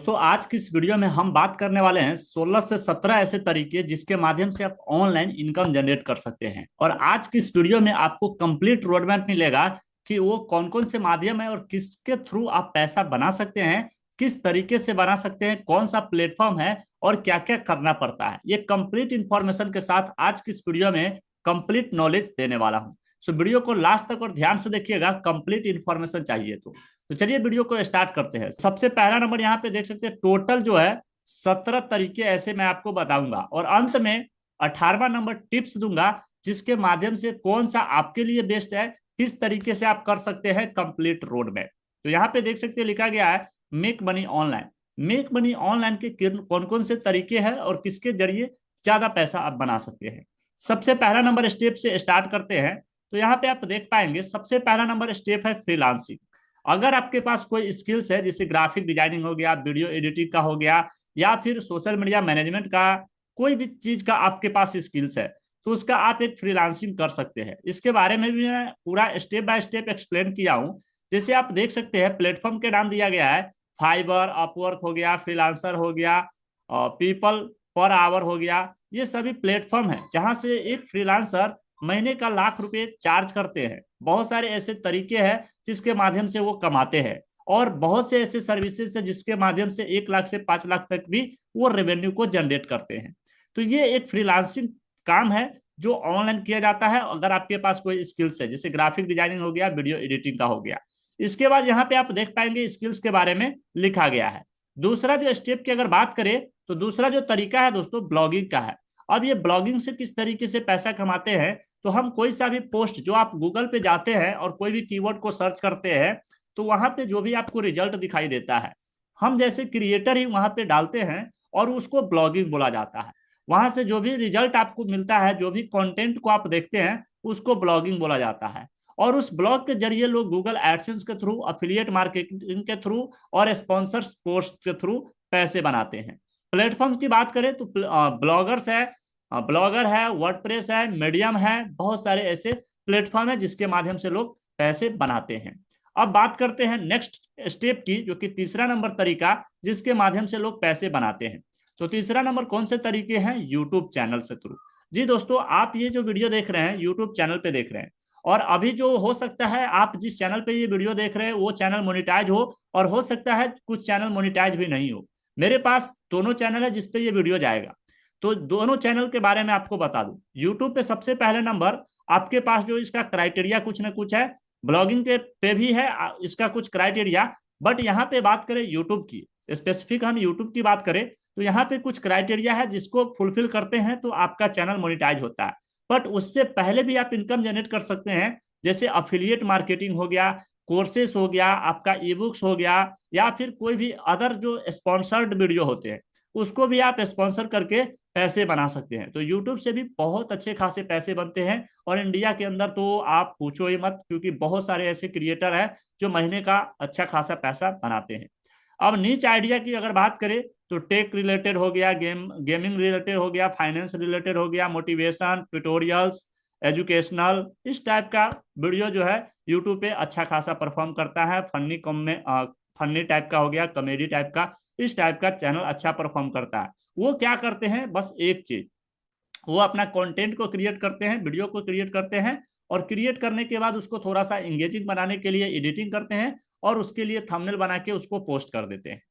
दोस्तों, आज की इस वीडियो में हम बात करने वाले हैं 16 से 17 ऐसे तरीके जिसके माध्यम से आप ऑनलाइन इनकम जनरेट कर सकते हैं। और आज की इस वीडियो में आपको कंप्लीट रोड मैप मिलेगा कि वो कौन कौन से माध्यम है और किसके थ्रू आप पैसा बना सकते हैं, किस तरीके से बना सकते हैं, कौन सा प्लेटफॉर्म है और क्या क्या करना पड़ता है। ये कंप्लीट इंफॉर्मेशन के साथ आज की इस वीडियो में कंप्लीट नॉलेज देने वाला हूँ। सो वीडियो को लास्ट तक और ध्यान से देखिएगा, कंप्लीट इंफॉर्मेशन चाहिए तो चलिए वीडियो को स्टार्ट करते हैं। सबसे पहला नंबर यहाँ पे देख सकते हैं, टोटल जो है 17 तरीके ऐसे मैं आपको बताऊंगा और अंत में 18वां नंबर टिप्स दूंगा जिसके माध्यम से कौन सा आपके लिए बेस्ट है, किस तरीके से आप कर सकते हैं कंप्लीट रोड मैप। तो यहाँ पे देख सकते हैं लिखा गया है make money online. Make money online के कौन कौन से तरीके हैं और किसके जरिए ज्यादा पैसा आप बना सकते हैं। सबसे पहला नंबर स्टेप से स्टार्ट करते हैं। तो यहाँ पे आप देख पाएंगे सबसे पहला नंबर स्टेप है फ्रीलांसिंग। अगर आपके पास कोई स्किल्स है जैसे ग्राफिक डिजाइनिंग हो गया, वीडियो एडिटिंग का हो गया, या फिर सोशल मीडिया मैनेजमेंट का, कोई भी चीज का आपके पास स्किल्स है तो उसका आप एक फ्रीलांसिंग कर सकते हैं। इसके बारे में भी मैं पूरा स्टेप बाय स्टेप एक्सप्लेन किया हूँ। जैसे आप देख सकते हैं प्लेटफॉर्म के नाम दिया गया है, फाइबर, अपवर्क हो गया, फ्रीलांसर हो गया, पीपल पर आवर हो गया। ये सभी प्लेटफॉर्म है जहां से एक फ्रीलांसर महीने का लाख रुपए चार्ज करते हैं। बहुत सारे ऐसे तरीके हैं जिसके माध्यम से वो कमाते हैं और बहुत से ऐसे सर्विसेज है जिसके माध्यम से 1 लाख से 5 लाख तक भी वो रेवेन्यू को जनरेट करते हैं। तो ये एक फ्रीलांसिंग काम है जो ऑनलाइन किया जाता है अगर आपके पास कोई स्किल्स है, जैसे ग्राफिक डिजाइनिंग हो गया, वीडियो एडिटिंग का हो गया। इसके बाद यहाँ पे आप देख पाएंगे स्किल्स के बारे में लिखा गया है। दूसरा जो स्टेप की अगर बात करें तो दूसरा जो तरीका है दोस्तों ब्लॉगिंग का है। अब ये ब्लॉगिंग से किस तरीके से पैसा कमाते हैं, तो हम कोई सा भी पोस्ट जो आप गूगल पे जाते हैं और कोई भी कीवर्ड को सर्च करते हैं तो वहां पे जो भी आपको रिजल्ट दिखाई देता है, हम जैसे क्रिएटर ही वहां पे डालते हैं और उसको ब्लॉगिंग बोला जाता है। वहां से जो भी रिजल्ट आपको मिलता है, जो भी कंटेंट को आप देखते हैं, उसको ब्लॉगिंग बोला जाता है। और उस ब्लॉग के जरिए लोग गूगल एडसेंस के थ्रू, अफिलिएट मार्केटिंग के थ्रू और स्पॉन्सर्स पोस्ट के थ्रू पैसे बनाते हैं। प्लेटफॉर्म की बात करें तो ब्लॉगर्स है, ब्लॉगर है, वर्डप्रेस है, मीडियम है, बहुत सारे ऐसे प्लेटफॉर्म है जिसके माध्यम से लोग पैसे बनाते हैं। अब बात करते हैं नेक्स्ट स्टेप की, जो कि तीसरा नंबर तरीका जिसके माध्यम से लोग पैसे बनाते हैं। तो तीसरा नंबर कौन से तरीके हैं, यूट्यूब चैनल से थ्रू। जी दोस्तों, आप ये जो वीडियो देख रहे हैं यूट्यूब चैनल पे देख रहे हैं, और अभी जो हो सकता है आप जिस चैनल पे ये वीडियो देख रहे हैं वो चैनल मोनिटाइज हो, और हो सकता है कुछ चैनल मोनिटाइज भी नहीं हो। मेरे पास दोनों चैनल है जिसपे ये वीडियो जाएगा। तो दोनों चैनल के बारे में आपको बता दूं, यूट्यूब पे सबसे पहले नंबर आपके पास जो इसका क्राइटेरिया कुछ ना कुछ है, ब्लॉगिंग के पे भी है इसका कुछ क्राइटेरिया। बट यहाँ पे बात करें यूट्यूब की, स्पेसिफिक हम यूट्यूब की बात करें तो यहाँ पे कुछ क्राइटेरिया है जिसको फुलफिल करते हैं तो आपका चैनल मोनिटाइज होता है। बट उससे पहले भी आप इनकम जनरेट कर सकते हैं, जैसे अफिलिएट मार्केटिंग हो गया, कोर्सेस हो गया, आपका ई बुक्स हो गया, या फिर कोई भी अदर जो स्पॉन्सर्ड वीडियो होते हैं उसको भी आप स्पॉन्सर करके पैसे बना सकते हैं। तो यूट्यूब से भी बहुत अच्छे खासे पैसे बनते हैं, और इंडिया के अंदर तो आप पूछो ही मत, क्योंकि बहुत सारे ऐसे क्रिएटर हैं जो महीने का अच्छा खासा पैसा बनाते हैं। अब नीच आइडिया की अगर बात करें तो टेक रिलेटेड हो गया, गेमिंग रिलेटेड हो गया, फाइनेंस रिलेटेड हो गया, मोटिवेशन, ट्यूटोरियल्स, एजुकेशनल, इस टाइप का वीडियो जो है यूट्यूब पे अच्छा खासा परफॉर्म करता है। फनी टाइप का हो गया, कॉमेडी टाइप का, इस टाइप का चैनल अच्छा परफॉर्म करता है। वो क्या करते हैं, बस एक चीज, वो अपना कंटेंट को क्रिएट करते हैं, वीडियो को क्रिएट करते हैं, और क्रिएट करने के बाद उसको थोड़ा सा इंगेजिंग बनाने के लिए एडिटिंग करते हैं और उसके लिए थंबनेल बना के उसको पोस्ट कर देते हैं।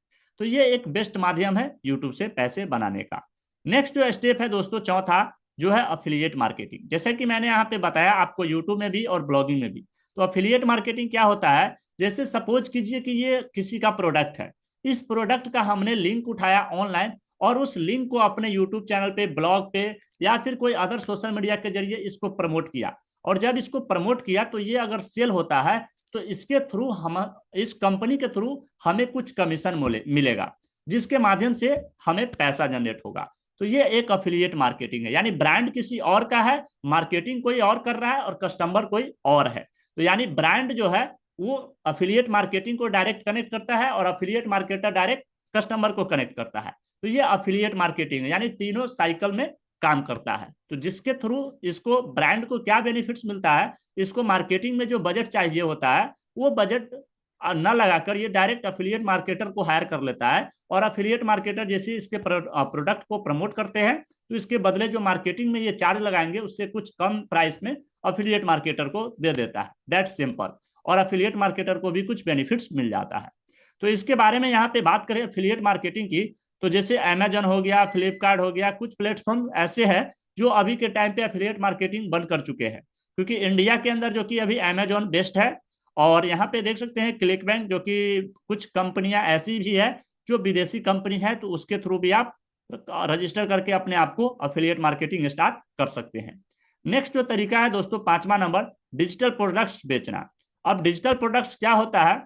तो ये एक बेस्ट माध्यम है यूट्यूब से पैसे बनाने का। नेक्स्ट जो स्टेप है दोस्तों चौथा, जो है अफिलिएट मार्केटिंग। जैसे कि मैंने यहाँ पे बताया आपको यूट्यूब में भी और ब्लॉगिंग में भी। तो अफिलिएट मार्केटिंग क्या होता है, जैसे सपोज कीजिए कि ये किसी का प्रोडक्ट है, इस प्रोडक्ट का हमने लिंक उठाया ऑनलाइन और उस लिंक को अपने यूट्यूब चैनल पे, ब्लॉग पे, या फिर कोई अदर सोशल मीडिया के जरिए इसको प्रमोट किया। और जब इसको प्रमोट किया तो ये अगर सेल होता है तो इसके थ्रू हम, इस कंपनी के थ्रू हमें कुछ कमीशन मिलेगा, जिसके माध्यम से हमें पैसा जनरेट होगा। तो ये एक अफिलिएट मार्केटिंग है, यानी ब्रांड किसी और का है, मार्केटिंग कोई और कर रहा है और कस्टमर कोई और है। तो यानी ब्रांड जो है वो अफिलिएट मार्केटिंग को डायरेक्ट कनेक्ट करता है और अफिलिएट मार्केटर डायरेक्ट कस्टमर को कनेक्ट करता है। तो ये अफिलिएट मार्केटिंग है, यानी तीनों साइकिल में काम करता है। तो जिसके थ्रू इसको, ब्रांड को क्या बेनिफिट्स मिलता है, इसको मार्केटिंग में जो बजट चाहिए होता है वो बजट न लगाकर ये डायरेक्ट अफिलिएट मार्केटर को हायर कर लेता है, और अफिलिएट मार्केटर जैसे इसके प्रोडक्ट को प्रमोट करते हैं तो इसके बदले जो मार्केटिंग में ये चार्ज लगाएंगे उससे कुछ कम प्राइस में अफिलिएट मार्केटर को दे देता है। That simple. और अफिलिएट मार्केटर को भी कुछ बेनिफिट्स मिल जाता है। तो इसके बारे में यहाँ पे बात करें अफिलिएट मार्केटिंग की, तो जैसे अमेजन हो गया, फ्लिपकार्ट हो गया, कुछ प्लेटफॉर्म ऐसे हैं जो अभी के टाइम पे अफिलिएट मार्केटिंग बंद कर चुके हैं, क्योंकि इंडिया के अंदर जो कि अभी अमेजोन बेस्ट है। और यहाँ पे देख सकते हैं क्लिक बैंक, जो कि कुछ कंपनियां ऐसी भी है जो विदेशी कंपनी है, तो उसके थ्रू भी आप रजिस्टर करके अपने आप को अफिलिएट मार्केटिंग स्टार्ट कर सकते हैं। नेक्स्ट जो तरीका है दोस्तों, 5वां नंबर, डिजिटल प्रोडक्ट्स बेचना। अब डिजिटल प्रोडक्ट्स क्या होता है?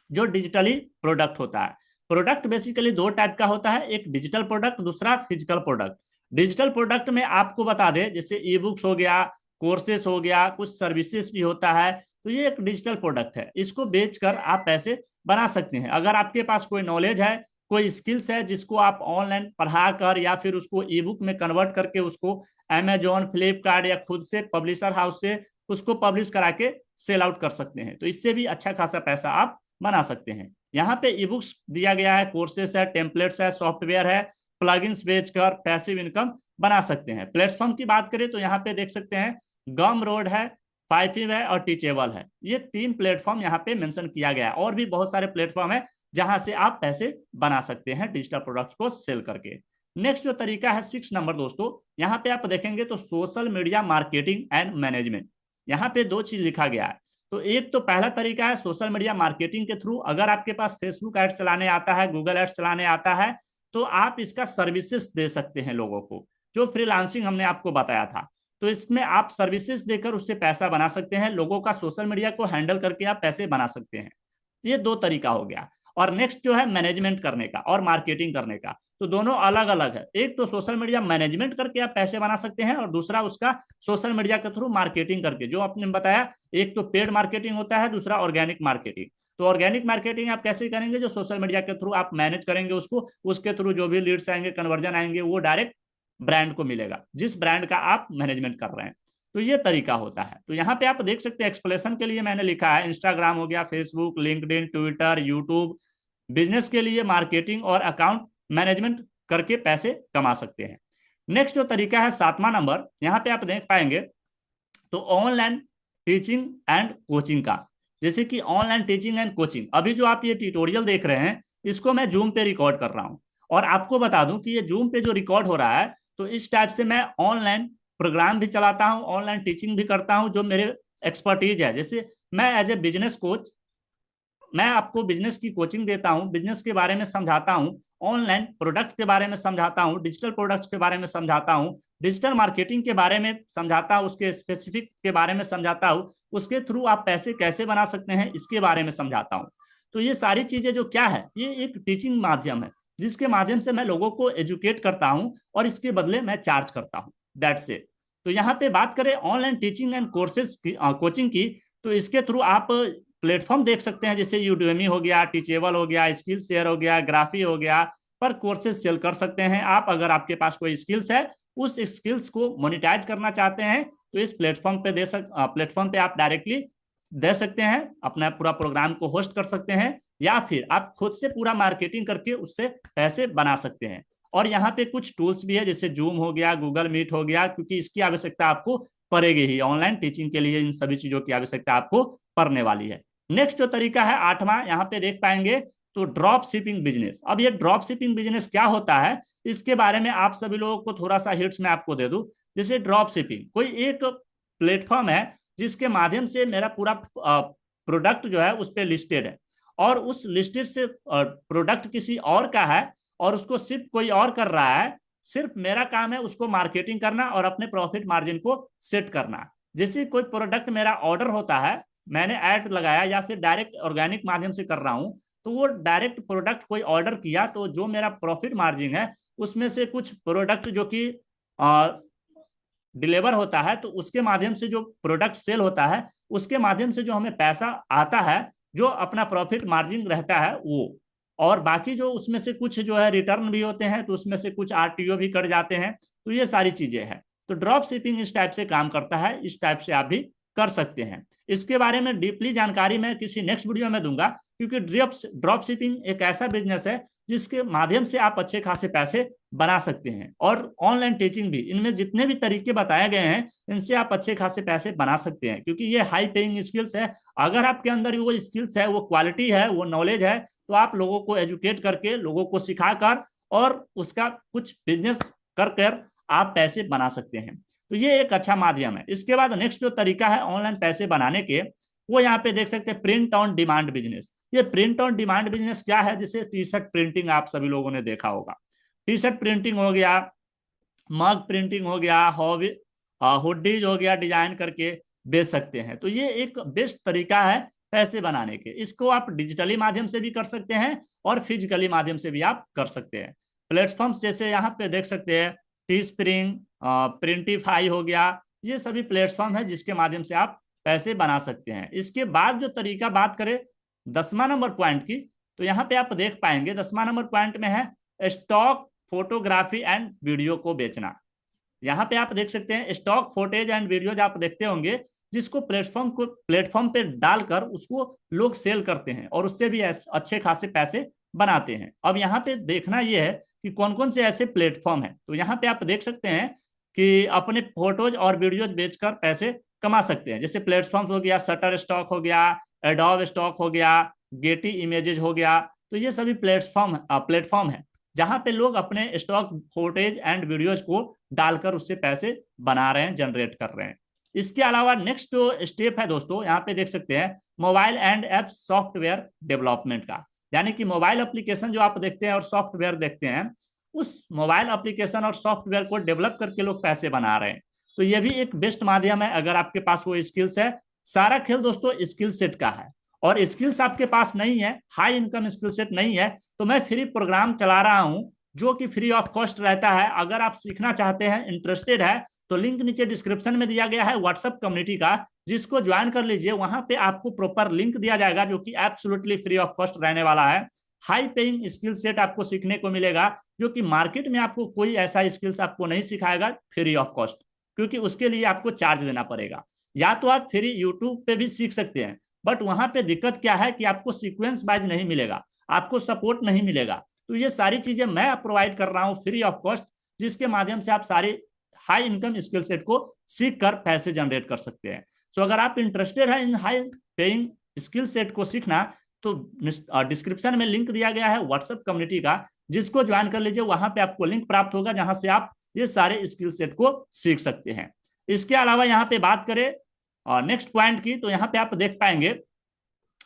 जो डिजिटली प्रोडक्ट होता है। प्रोडक्ट बेसिकली दो टाइप का होता है, एक डिजिटल प्रोडक्ट, दूसरा फिजिकल प्रोडक्ट। डिजिटल प्रोडक्ट में आपको बता दें, जैसे ई बुक्स हो गया, कोर्सेस हो गया, कुछ सर्विसेज भी होता है, तो ये एक डिजिटल प्रोडक्ट है। इसको बेचकर आप पैसे बना सकते हैं। अगर आपके पास कोई नॉलेज है, कोई स्किल्स है जिसको आप ऑनलाइन पढ़ा कर या फिर उसको ई बुक में कन्वर्ट करके उसको अमेजोन, फ्लिपकार्ट या खुद से पब्लिशर हाउस से उसको पब्लिश करा के सेल आउट कर सकते हैं, तो इससे भी अच्छा खासा पैसा आप बना सकते हैं। यहाँ पे ई बुक्स दिया गया है, कोर्सेस है, टेम्पलेट्स है, सॉफ्टवेयर है, प्लगइन्स बेचकर पैसिव इनकम बना सकते हैं। प्लेटफॉर्म की बात करें तो यहाँ पे देख सकते हैं गम रोड है, फाइव है और टीचेबल है। ये 3 प्लेटफॉर्म यहाँ पे मेंशन किया गया है, और भी बहुत सारे प्लेटफॉर्म है जहां से आप पैसे बना सकते हैं डिजिटल प्रोडक्ट्स को सेल करके। नेक्स्ट जो तरीका है 6 नंबर दोस्तों, यहाँ पे आप देखेंगे तो social media marketing and management. यहाँ पे 2 चीज लिखा गया है। तो एक तो पहला तरीका है सोशल मीडिया मार्केटिंग के थ्रू, अगर आपके पास फेसबुक एड्स चलाने आता है, गूगल एड्स चलाने आता है, तो आप इसका सर्विसेज दे सकते हैं लोगों को, जो फ्रीलांसिंग हमने आपको बताया था। तो इसमें आप सर्विसेज देकर उससे पैसा बना सकते हैं, लोगों का सोशल मीडिया को हैंडल करके आप पैसे बना सकते हैं। ये 2 तरीका हो गया। और नेक्स्ट जो है मैनेजमेंट करने का और मार्केटिंग करने का, तो दोनों अलग अलग है। एक तो सोशल मीडिया मैनेजमेंट करके आप पैसे बना सकते हैं, और दूसरा उसका सोशल मीडिया के थ्रू मार्केटिंग करके, जो आपने बताया, एक तो पेड मार्केटिंग होता है, दूसरा ऑर्गेनिक मार्केटिंग। तो ऑर्गेनिक मार्केटिंग आप कैसे करेंगे? जो सोशल मीडिया के थ्रू आप मैनेज करेंगे उसको, उसके थ्रू जो भी लीड्स आएंगे, कन्वर्जन आएंगे, वो डायरेक्ट ब्रांड को मिलेगा, जिस ब्रांड का आप मैनेजमेंट कर रहे हैं। तो ये तरीका होता है। तो यहाँ पे आप देख सकते हैं एक्सप्लेनेशन के लिए मैंने लिखा है इंस्टाग्राम हो गया, Facebook, LinkedIn, Twitter, YouTube. Business के लिए मार्केटिंग और अकाउंट मैनेजमेंट करके पैसे कमा सकते हैं। नेक्स्ट जो तरीका है 7वां नंबर, यहाँ पे आप देख पाएंगे तो ऑनलाइन टीचिंग एंड कोचिंग का। जैसे कि ऑनलाइन टीचिंग एंड कोचिंग, अभी जो आप ये ट्यूटोरियल देख रहे हैं इसको मैं जूम पे रिकॉर्ड कर रहा हूँ, और आपको बता दूं कि ये जूम पे जो रिकॉर्ड हो रहा है, तो इस टाइप से मैं ऑनलाइन प्रोग्राम भी चलाता हूँ, ऑनलाइन टीचिंग भी करता हूँ, जो मेरे एक्सपर्टीज है। जैसे मैं एज ए बिजनेस कोच, मैं आपको बिजनेस की कोचिंग देता हूं, बिजनेस के बारे में समझाता हूं, ऑनलाइन प्रोडक्ट के बारे में समझाता हूं, डिजिटल प्रोडक्ट्स के बारे में समझाता हूं, डिजिटल मार्केटिंग के बारे में समझाता हूं, उसके स्पेसिफिक के बारे में समझाता हूं, उसके थ्रू आप पैसे कैसे बना सकते हैं इसके बारे में समझाता हूं। तो ये सारी चीजें जो क्या है, ये एक टीचिंग माध्यम है, जिसके माध्यम से मैं लोगों को एजुकेट करता हूं और इसके बदले मैं चार्ज करता हूं। That's it. तो यहाँ पे बात करें ऑनलाइन टीचिंग एंड कोर्सेज की, कोचिंग की, तो इसके थ्रू आप प्लेटफॉर्म देख सकते हैं, जैसे यूडेमी हो गया, टीचेबल हो गया, स्किल शेयर हो गया, ग्राफी हो गया, पर कोर्सेज सेल कर सकते हैं आप। अगर आपके पास कोई स्किल्स है, उस स्किल्स को मोनिटाइज करना चाहते हैं, तो इस प्लेटफॉर्म पे आप डायरेक्टली दे सकते हैं, अपना पूरा प्रोग्राम को होस्ट कर सकते हैं, या फिर आप खुद से पूरा मार्केटिंग करके उससे पैसे बना सकते हैं। और यहाँ पे कुछ टूल्स भी है, जैसे जूम हो गया, गूगल मीट हो गया, क्योंकि इसकी आवश्यकता आपको पड़ेगी ही, ऑनलाइन टीचिंग के लिए इन सभी चीजों की आवश्यकता आपको पड़ने वाली है। नेक्स्ट जो तरीका है 8वां, यहाँ पे देख पाएंगे तो ड्रॉप शिपिंग बिजनेस। अब ये ड्रॉप शिपिंग बिजनेस क्या होता है, इसके बारे में आप सभी लोगों को थोड़ा सा हिंट्स मैं आपको दे दूं। जैसे ड्रॉप शिपिंग कोई एक प्लेटफॉर्म है जिसके माध्यम से मेरा पूरा प्रोडक्ट जो है उस पर लिस्टेड है, और उस लिस्टेड से प्रोडक्ट किसी और का है, और उसको सिर्फ कोई और कर रहा है, सिर्फ मेरा काम है उसको मार्केटिंग करना और अपने प्रॉफिट मार्जिन को सेट करना। जैसे कोई प्रोडक्ट मेरा ऑर्डर होता है, मैंने ऐड लगाया या फिर डायरेक्ट ऑर्गेनिक माध्यम से कर रहा हूं, तो वो डायरेक्ट प्रोडक्ट कोई ऑर्डर किया, तो जो मेरा प्रॉफिट मार्जिन है उसमें से कुछ प्रोडक्ट जो कि डिलीवर होता है, तो उसके माध्यम से जो प्रोडक्ट सेल होता है, उसके माध्यम से जो हमें पैसा आता है, जो अपना प्रॉफिट मार्जिन रहता है वो, और बाकी जो उसमें से कुछ जो है रिटर्न भी होते हैं, तो उसमें से कुछ आरटीओ भी कट जाते हैं। तो ये सारी चीजें हैं। तो ड्रॉप शिपिंग इस टाइप से काम करता है, इस टाइप से आप भी कर सकते हैं। इसके बारे में डीपली जानकारी मैं किसी नेक्स्ट वीडियो में दूंगा, क्योंकि ड्रॉप शिपिंग एक ऐसा बिजनेस है जिसके माध्यम से आप अच्छे खासे पैसे बना सकते हैं। और ऑनलाइन टीचिंग भी, इनमें जितने भी तरीके बताए गए हैं इनसे आप अच्छे खासे पैसे बना सकते हैं, क्योंकि ये हाई पेइंग स्किल्स है। अगर आपके अंदर वो स्किल्स है, वो क्वालिटी है, वो नॉलेज है, तो आप लोगों को एजुकेट करके, लोगों को सिखाकर और उसका कुछ बिजनेस कर कर आप पैसे बना सकते हैं। तो ये एक अच्छा माध्यम है। इसके बाद नेक्स्ट जो तरीका है ऑनलाइन पैसे बनाने के, वो यहाँ पे देख सकते हैं प्रिंट ऑन डिमांड बिजनेस। ये प्रिंट ऑन डिमांड बिजनेस क्या है? जैसे टी शर्ट प्रिंटिंग आप सभी लोगों ने देखा होगा, टी शर्ट प्रिंटिंग हो गया, मग प्रिंटिंग हो गया, हॉबी हुडीज हो गया, डिजाइन करके बेच सकते हैं। तो ये एक बेस्ट तरीका है पैसे बनाने के। इसको आप डिजिटली माध्यम से भी कर सकते हैं और फिजिकली माध्यम से भी आप कर सकते हैं। प्लेटफॉर्म्स जैसे यहाँ पे देख सकते हैं, टी स्प्रिंग, प्रिंटिफाई हो गया, ये सभी प्लेटफॉर्म है जिसके माध्यम से आप पैसे बना सकते हैं। इसके बाद जो तरीका बात करें 10वां नंबर पॉइंट की, तो यहाँ पे आप देख पाएंगे 10वां नंबर पॉइंट में है स्टॉक फोटोग्राफी एंड वीडियो को बेचना। यहाँ पे आप देख सकते हैं स्टॉक फोटेज एंड वीडियोज आप देखते होंगे, जिसको प्लेटफॉर्म पे डालकर उसको लोग सेल करते हैं और उससे भी अच्छे खासे पैसे बनाते हैं। अब यहाँ पे देखना यह है कि कौन कौन से ऐसे प्लेटफॉर्म है। तो यहाँ पे आप देख सकते हैं कि अपने फोटोज और वीडियोज बेचकर पैसे कमा सकते हैं। जैसे प्लेटफॉर्म हो गया, शटर स्टॉक हो गया, एडोब स्टॉक हो गया, गेटी इमेजेस हो गया। तो ये सभी प्लेटफॉर्म है जहां पे लोग अपने स्टॉक फुटेज एंड वीडियोज को डालकर उससे पैसे बना रहे हैं, जनरेट कर रहे हैं। इसके अलावा नेक्स्ट जो स्टेप है दोस्तों, यहाँ पे देख सकते हैं mobile and app software development का। यानी कि मोबाइल एप्लीकेशन जो आप देखते हैं और सॉफ्टवेयर देखते हैं, उस मोबाइल एप्लीकेशन और सॉफ्टवेयर को डेवलप करके लोग पैसे बना रहे हैं। तो ये भी एक बेस्ट माध्यम है अगर आपके पास वो स्किल्स है। सारा खेल दोस्तों स्किल सेट का है, और स्किल्स आपके पास नहीं है, हाई इनकम स्किल सेट नहीं है, तो मैं फ्री प्रोग्राम चला रहा हूं जो कि फ्री ऑफ कॉस्ट रहता है। अगर आप सीखना चाहते हैं, इंटरेस्टेड है, तो लिंक नीचे डिस्क्रिप्शन में दिया गया है व्हाट्सएप कम्युनिटी का, जिसको ज्वाइन कर लीजिए। वहां पे आपको प्रॉपर लिंक दिया जाएगा जो कि एब्सोल्युटली फ्री ऑफ कॉस्ट रहने वाला है। हाई पेइंग स्किल सेट आपको सीखने को मिलेगा, जो कि मार्केट में आपको कोई ऐसा स्किल्स आपको नहीं सिखाएगा फ्री ऑफ कॉस्ट, क्योंकि उसके लिए आपको चार्ज देना पड़ेगा। या तो आप फ्री यूट्यूब पे भी सीख सकते हैं, बट वहां पे दिक्कत क्या है कि आपको सीक्वेंस वाइज नहीं मिलेगा, आपको सपोर्ट नहीं मिलेगा। तो ये सारी चीजें मैं प्रोवाइड कर रहा हूँ फ्री ऑफ कॉस्ट, जिसके माध्यम से आप सारे हाई इनकम स्किल सेट को सीख कर पैसे जनरेट कर सकते हैं। सो अगर आप इंटरेस्टेड है इन हाई पेइंग स्किल सेट को सीखना, तो डिस्क्रिप्शन में लिंक दिया गया है व्हाट्सएप कम्युनिटी का, जिसको ज्वाइन कर लीजिए। वहां पे आपको लिंक प्राप्त होगा जहां से आप ये सारे स्किल सेट को सीख सकते हैं। इसके अलावा यहाँ पे बात करें नेक्स्ट पॉइंट की, तो यहाँ पे आप देख पाएंगे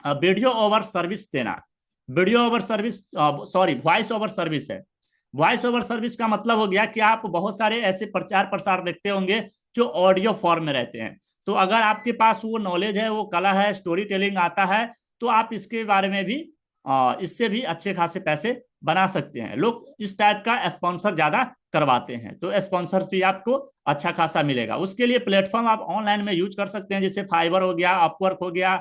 वीडियो ओवर सर्विस देना। Video over service, sorry, voice over service है। वॉइस ओवर सर्विस का मतलब हो गया कि आप बहुत सारे ऐसे प्रचार प्रसार देखते होंगे जो ऑडियो फॉर्म में रहते हैं। तो अगर आपके पास वो नॉलेज है, वो कला है, स्टोरी टेलिंग आता है, तो आप इसके बारे में भी इससे भी अच्छे खासे पैसे बना सकते हैं। लोग इस टाइप का स्पॉन्सर ज्यादा करवाते हैं, तो स्पॉन्सर भी आपको अच्छा खासा मिलेगा। उसके लिए प्लेटफॉर्म आप ऑनलाइन में यूज कर सकते हैं, जैसे फाइवर हो गया, अपवर्क हो गया,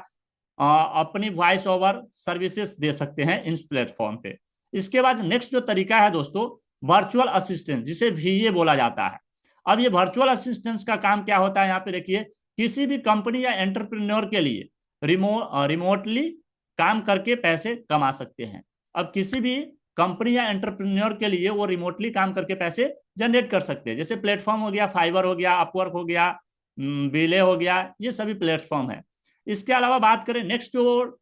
अपनी वॉइस ओवर सर्विसेज दे सकते हैं इन प्लेटफॉर्म पे। इसके बाद नेक्स्ट जो तरीका है दोस्तों, वर्चुअल असिस्टेंट, जिसे वीए बोला जाता है। अब ये वर्चुअल असिस्टेंट का काम क्या होता है, यहाँ पे देखिए, किसी भी कंपनी या एंटरप्रेन्योर के लिए रिमोटली काम करके पैसे कमा सकते हैं। अब किसी भी कंपनी या एंटरप्रेन्योर के लिए वो रिमोटली काम करके पैसे जनरेट कर सकते हैं। जैसे प्लेटफॉर्म हो गया, फाइवर हो गया, अपवर्क हो गया, बिले हो गया, ये सभी प्लेटफॉर्म है। इसके अलावा बात करें नेक्स्ट जो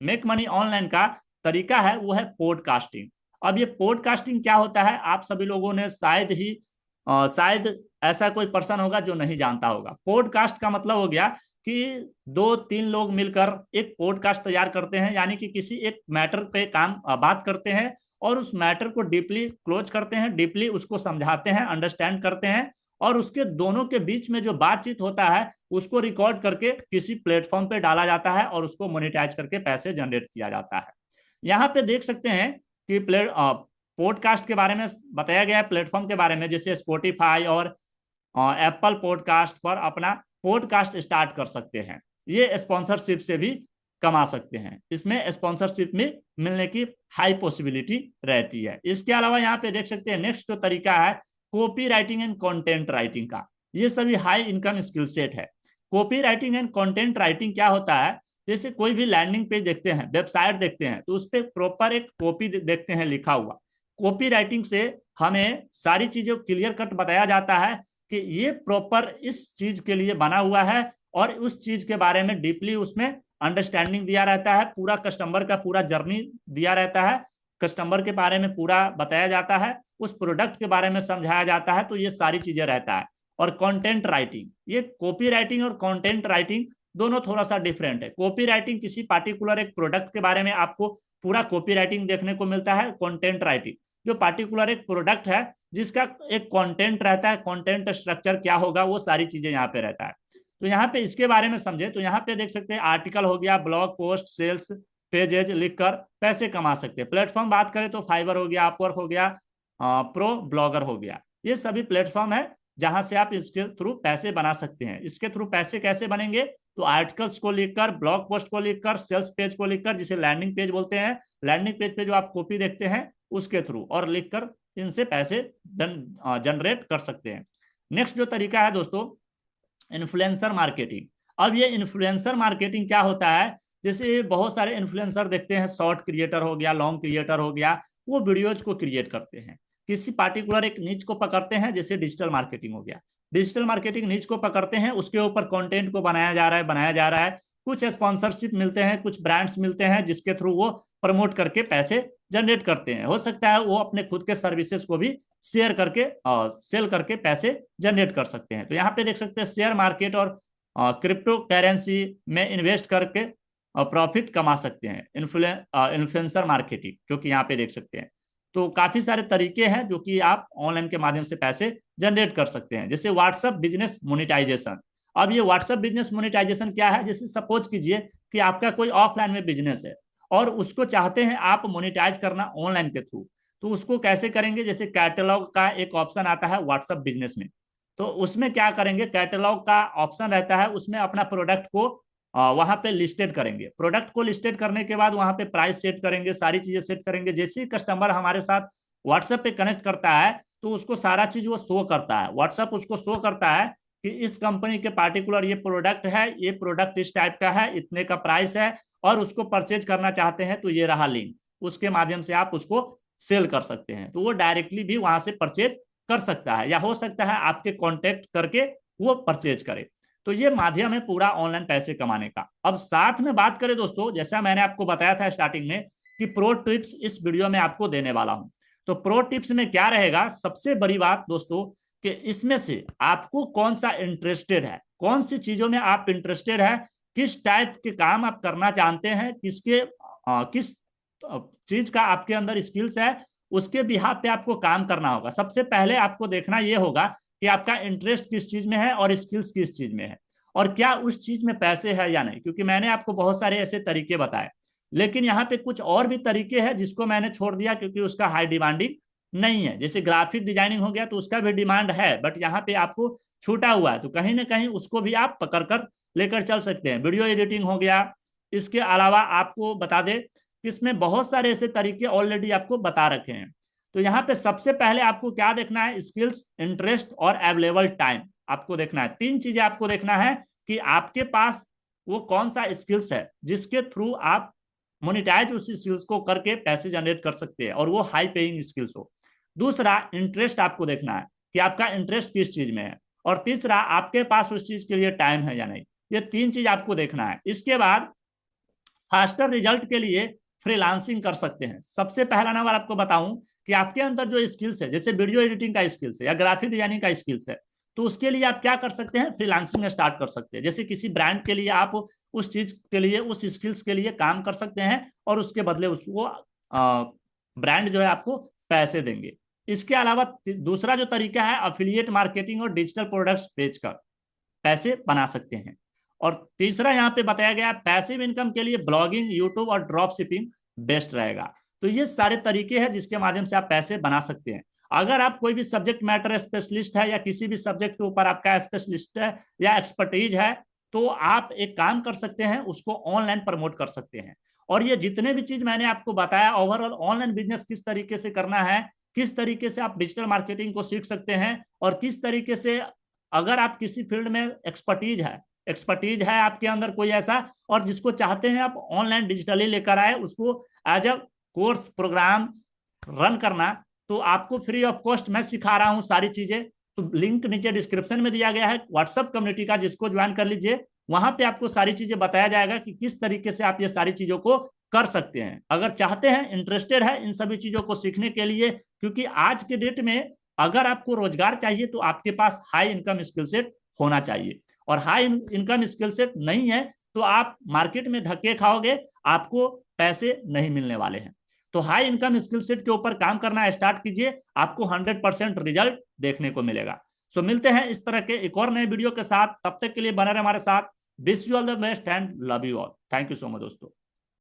मेक मनी ऑनलाइन का तरीका है, वो है पॉडकास्टिंग। अब ये पॉडकास्टिंग क्या होता है, आप सभी लोगों ने शायद ऐसा कोई पर्सन होगा जो नहीं जानता होगा। पॉडकास्ट का मतलब हो गया कि 2-3 लोग मिलकर एक पॉडकास्ट तैयार करते हैं, यानी कि किसी एक मैटर पे बात करते हैं और उस मैटर को डीपली क्लोज करते हैं, डीपली उसको समझाते हैं, अंडरस्टैंड करते हैं, और उसके दोनों के बीच में जो बातचीत होता है उसको रिकॉर्ड करके किसी प्लेटफॉर्म पे डाला जाता है और उसको मोनेटाइज करके पैसे जनरेट किया जाता है। यहाँ पे देख सकते हैं कि पॉडकास्ट के बारे में बताया गया है, प्लेटफॉर्म के बारे में, जैसे स्पॉटिफाई और एप्पल पॉडकास्ट पर अपना पॉडकास्ट स्टार्ट कर सकते हैं। ये स्पॉन्सरशिप से भी कमा सकते हैं, इसमें स्पॉन्सरशिप में मिलने की हाई पॉसिबिलिटी रहती है। इसके अलावा यहाँ पे देख सकते हैं नेक्स्ट जो तरीका है copy writing and content writing का। ये सभी हाई इनकम स्किल सेट है। Copy writing and content writing क्या होता है, जैसे कोई भी लैंडिंग पेज देखते हैं, वेबसाइट देखते हैं, तो उस पर प्रॉपर एक कॉपी देखते हैं लिखा हुआ। कॉपी राइटिंग से हमें सारी चीजों क्लियर कट बताया जाता है कि ये प्रॉपर इस चीज के लिए बना हुआ है, और उस चीज के बारे में डीपली उसमें अंडरस्टैंडिंग दिया रहता है, पूरा कस्टमर का पूरा जर्नी दिया रहता है, कस्टमर के बारे में पूरा बताया जाता है, उस प्रोडक्ट के बारे में समझाया जाता है, तो ये सारी चीजें रहता है। और कंटेंट राइटिंग, ये कॉपी राइटिंग और कंटेंट राइटिंग दोनों थोड़ा सा डिफरेंट है। कॉपी राइटिंग किसी पार्टिकुलर एक प्रोडक्ट के बारे में आपको पूरा कॉपी राइटिंग देखने को मिलता है। कंटेंट राइटिंग जो पार्टिकुलर एक प्रोडक्ट है जिसका एक कंटेंट रहता है, कंटेंट स्ट्रक्चर क्या होगा, वो सारी चीजें यहाँ पे रहता है। तो यहाँ पे इसके बारे में समझे तो यहाँ पे देख सकते हैं आर्टिकल हो गया, ब्लॉग पोस्ट, सेल्स पेजेज लिखकर पैसे कमा सकते हैं। प्लेटफॉर्म बात करें तो फाइवर हो गया, अपवर्क हो गया, प्रो ब्लॉगर हो गया, ये सभी प्लेटफॉर्म है जहां से आप इसके थ्रू पैसे बना सकते हैं। इसके थ्रू पैसे कैसे बनेंगे, तो आर्टिकल्स को लिखकर, ब्लॉग पोस्ट को लिखकर, सेल्स पेज को लिखकर, जिसे लैंडिंग पेज बोलते हैं, लैंडिंग पेज पे जो आप कॉपी देखते हैं उसके थ्रू, और लिखकर इनसे पैसे जनरेट कर सकते हैं। नेक्स्ट जो तरीका है दोस्तों, इन्फ्लुएंसर मार्केटिंग। अब ये इन्फ्लुएंसर मार्केटिंग क्या होता है, जैसे बहुत सारे इन्फ्लुएंसर देखते हैं, शॉर्ट क्रिएटर हो गया, लॉन्ग क्रिएटर हो गया, वो वीडियोज को क्रिएट करते हैं, किसी पार्टिकुलर एक नीच को पकड़ते हैं, जैसे डिजिटल मार्केटिंग हो गया, डिजिटल मार्केटिंग नीच को पकड़ते हैं, उसके ऊपर कंटेंट को बनाया जा रहा है, बनाया जा रहा है, कुछ स्पॉन्सरशिप मिलते हैं, कुछ ब्रांड्स मिलते हैं जिसके थ्रू वो प्रमोट करके पैसे जनरेट करते हैं। हो सकता है वो अपने खुद के सर्विसेज को भी शेयर करके और सेल करके पैसे जनरेट कर सकते हैं। तो यहाँ पे देख सकते हैं शेयर मार्केट और क्रिप्टो करेंसी में इन्वेस्ट करके प्रॉफिट कमा सकते हैं, इन्फ्लुएंसर मार्केटिंग, जो कि यहाँ पे देख सकते हैं। तो काफी सारे तरीके हैं जो कि आप ऑनलाइन के माध्यम से पैसे जनरेट कर सकते हैं, जैसे व्हाट्सएप बिजनेस मोनिटाइजेशन। अब ये व्हाट्सएप बिजनेस मोनिटाइजेशन क्या है, जैसे सपोज कीजिए कि आपका कोई ऑफलाइन में बिजनेस है और उसको चाहते हैं आप मोनिटाइज करना ऑनलाइन के थ्रू, तो उसको कैसे करेंगे, जैसे कैटलॉग का एक ऑप्शन आता है व्हाट्सएप बिजनेस में, तो उसमें क्या करेंगे, कैटलॉग का ऑप्शन रहता है, उसमें अपना प्रोडक्ट को वहां पे लिस्टेड करेंगे। प्रोडक्ट को लिस्टेड करने के बाद वहां पे प्राइस सेट करेंगे, सारी चीजें सेट करेंगे। जैसे ही कस्टमर हमारे साथ व्हाट्सएप पे कनेक्ट करता है तो उसको सारा चीज वो शो करता है, व्हाट्सएप उसको शो करता है कि इस कंपनी के पार्टिकुलर ये प्रोडक्ट है, ये प्रोडक्ट इस टाइप का है, इतने का प्राइस है, और उसको परचेज करना चाहते हैं तो ये रहा लिंक, उसके माध्यम से आप उसको सेल कर सकते हैं। तो वो डायरेक्टली भी वहां से परचेज कर सकता है, या हो सकता है आपके कॉन्टेक्ट करके वो परचेज करे। तो ये माध्यम है पूरा ऑनलाइन पैसे कमाने का। अब साथ में बात करें दोस्तों, जैसा मैंने आपको बताया था स्टार्टिंग में कि प्रो टिप्स इस वीडियो में आपको देने वाला हूं। तो प्रो टिप्स में क्या रहेगा, सबसे बड़ी बात दोस्तों कि इसमें से आपको कौन सा इंटरेस्टेड है, कौन सी चीजों में आप इंटरेस्टेड है, किस टाइप के काम आप करना चाहते हैं, किस चीज का आपके अंदर स्किल्स है, उसके बिहाफ पे आपको काम करना होगा। सबसे पहले आपको देखना यह होगा कि आपका इंटरेस्ट किस चीज में है और स्किल्स किस चीज में है, और क्या उस चीज में पैसे है या नहीं। क्योंकि मैंने आपको बहुत सारे ऐसे तरीके बताए, लेकिन यहाँ पे कुछ और भी तरीके हैं जिसको मैंने छोड़ दिया क्योंकि उसका हाई डिमांडिंग नहीं है। जैसे ग्राफिक डिजाइनिंग हो गया तो उसका भी डिमांड है, बट यहाँ पे आपको छूटा हुआ है, तो कहीं ना कहीं उसको भी आप पकड़ कर लेकर चल सकते हैं। वीडियो एडिटिंग हो गया, इसके अलावा आपको बता दें कि इसमें बहुत सारे ऐसे तरीके ऑलरेडी आपको बता रखे हैं। तो यहाँ पे सबसे पहले आपको क्या देखना है, स्किल्स, इंटरेस्ट और अवेलेबल टाइम आपको देखना है। तीन चीजें आपको देखना है कि आपके पास वो कौन सा स्किल्स है जिसके थ्रू आप मोनिटाइज उस स्किल्स को करके पैसे जनरेट कर सकते हैं और वो हाई पेइंग स्किल्स हो। दूसरा, इंटरेस्ट आपको देखना है कि आपका इंटरेस्ट किस चीज में है, और तीसरा, आपके पास उस चीज के लिए टाइम है या नहीं। ये तीन चीज आपको देखना है। इसके बाद फास्टर रिजल्ट के लिए फ्रीलांसिंग कर सकते हैं। सबसे पहला नंबर आपको बताऊं कि आपके अंदर जो स्किल्स है, जैसे वीडियो एडिटिंग का स्किल्स है या ग्राफिक डिजाइनिंग का स्किल्स है, तो उसके लिए आप क्या कर सकते हैं, फ्रीलांसिंग स्टार्ट कर सकते हैं। जैसे किसी ब्रांड के लिए आप उस चीज के लिए, उस स्किल्स के लिए काम कर सकते हैं और उसके बदले उसको ब्रांड जो है आपको पैसे देंगे। इसके अलावा दूसरा जो तरीका है, अफिलिएट मार्केटिंग और डिजिटल प्रोडक्ट्स बेचकर पैसे बना सकते हैं। और तीसरा यहाँ पे बताया गया पैसिव इनकम के लिए ब्लॉगिंग, यूट्यूब और ड्रॉप शिपिंग बेस्ट रहेगा। तो ये सारे तरीके हैं जिसके माध्यम से आप पैसे बना सकते हैं। अगर आप कोई भी सब्जेक्ट मैटर स्पेशलिस्ट है या किसी भी सब्जेक्ट के ऊपर आपका स्पेशलिस्ट है या एक्सपर्टीज है, तो आप एक काम कर सकते हैं, उसको ऑनलाइन प्रमोट कर सकते हैं। और ये जितने भी चीज मैंने आपको बताया, ओवरऑल ऑनलाइन बिजनेस किस तरीके से करना है, किस तरीके से आप डिजिटल मार्केटिंग को सीख सकते हैं, और किस तरीके से अगर आप किसी फील्ड में एक्सपर्टीज है, एक्सपर्टीज है आपके अंदर कोई ऐसा, और जिसको चाहते हैं आप ऑनलाइन डिजिटली लेकर आए उसको as a course programme run करना, तो आपको फ्री ऑफ कॉस्ट मैं सिखा रहा हूँ सारी चीजें। तो लिंक नीचे डिस्क्रिप्शन में दिया गया है व्हाट्सएप कम्युनिटी का, जिसको ज्वाइन कर लीजिए। वहां पे आपको सारी चीजें बताया जाएगा कि किस तरीके से आप ये सारी चीजों को कर सकते हैं, अगर चाहते हैं, इंटरेस्टेड है इन सभी चीजों को सीखने के लिए। क्योंकि आज के डेट में अगर आपको रोजगार चाहिए तो आपके पास हाई इनकम स्किल सेट होना चाहिए, और हाई इनकम स्किल सेट नहीं है तो आप मार्केट में धक्के खाओगे, आपको पैसे नहीं मिलने वाले हैं। तो हाई इनकम स्किल सेट के ऊपर काम करना स्टार्ट कीजिए, आपको 100% रिजल्ट देखने को मिलेगा। सो मिलते हैं इस तरह के एक और नए वीडियो के साथ, तब तक के लिए बने रहे हमारे साथ। Wish you all the best and love you all. Thank you so much दोस्तों।